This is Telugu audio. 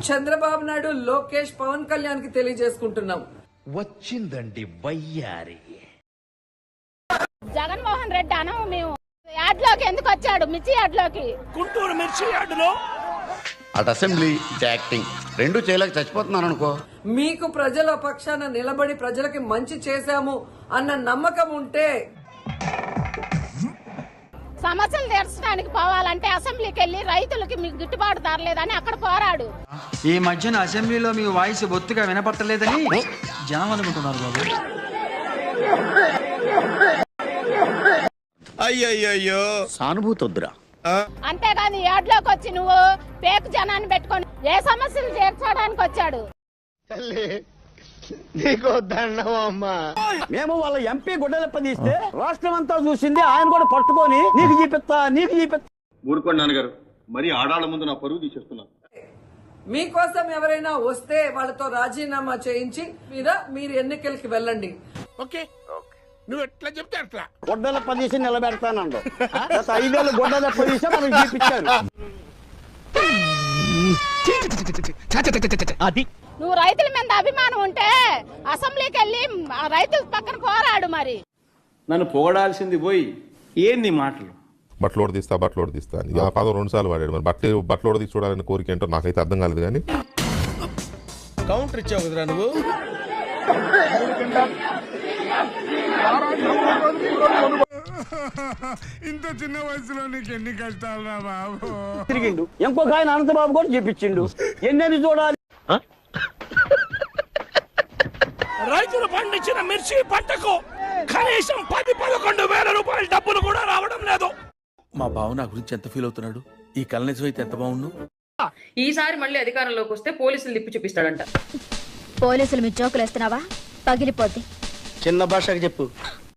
చంద్రబాబు నాయుడు, లోకేష్, పవన్ కళ్యాణ్ కి తెలియజేసుకుంటున్నాం. వచ్చిందండి వయ్యారి. జగన్మోహన్ రెడ్డి అనం మేము యాడ్లోకి ఎందుకు వచ్చాడు? మిర్చి యాడ్లోకి, గుంటూరు మిర్చి యార్డులో అటు అసెంబ్లీ ఇటు యాక్టింగ్ రెండు చేయలేక చచ్చిపోతున్నాను అనుకో. మీకు ప్రజల పక్షాన నిలబడి ప్రజలకి మంచి చేశాము అన్న నమ్మకం ఉంటే సమస్యలు తీర్చడానికి పోవాలంటే అసెంబ్లీకి వెళ్ళి రైతులకి మీకు గిట్టుబాటు ధరలేదని అక్కడ పోరాడు. ఈ మధ్యన అసెంబ్లీలో మీ వాయిస్ బొత్తుగా వినపట్టలేదని జనం అనుకుంటున్నారు బాబు. అయ్యయ్యో సానుభూతి వద్దురా. అంతేగాని యాడ్లోకి వచ్చి నువ్వు పేకు జనాన్ని పెట్టుకొని ఏ సమస్యలు తీర్చడానికి వచ్చాడు? మేము వాళ్ళ ఎంపీ గుడ్డలెప్ప తీస్తే రాష్ట్రం అంతా చూసింది. ఆయన కూడా పట్టుకొని నీకు చూపిస్తా ఊరుకోండి నాన్నగారు, మరి ఆడాళ్ళ ముందు నా పరువు తీసేస్తున్నా. మీకోసం ఎవరైనా వస్తే వాళ్ళతో రాజీనామా చేయించి మీద మీరు ఎన్నికలకి వెళ్ళండి. ఓకే, నువ్వు ఎట్లా చెప్తే అట్లా. గుడ్డలెప్ప తీసి నిలబెడతానండు. 5 ఏళ్ళు గుడ్డలెప్ప తీసి మనకు చూపించారు. అది నువ్వు రైతుల మీద అభిమానం ఉంటే అసెంబ్లీకి వెళ్ళి రైతుల పక్కన పోరాడు. మరి నన్ను పొగడాల్సింది పోయి ఏంది మాటలు? బట్టలోడు తీస్తా అని ఆ పదం 2 సార్లు వాడాడు. మరి బట్టలోడు తీసి చూడాలని కోరిక ఏంటో నాకైతే అర్థం కాలేదు. కానీ కౌంటర్ ఇచ్చావు కదరా నువ్వు. ఇంత చిన్న వయసులో నీకు ఎన్ని కష్టాలు రా బాబు. తిరిగిండు. ఇంకొక ఆయన అనంతబాబు కూడా చూపించిండు. ఎన్నెన్ని చూడాలి? రైతులు పండించిన మిర్చి పంటకు కనీసం 10-11 వేల రూపాయల డబ్బులు కూడా రావడం లేదు. మా బావ నా గురించి ఎంత ఫీల్ అవుతున్నాడు? ఈ కళ నిజం అయితే ఎంత బాగుండు. ఈసారి మళ్ళీ అధికారంలోకి వస్తే పోలీసులు లిప్పి చూపిస్తాడంట. పోలీసులు మీ జోకులు వేస్తున్నావా? పగిలిపోద్ది. చిన్న భాషకు చెప్పు.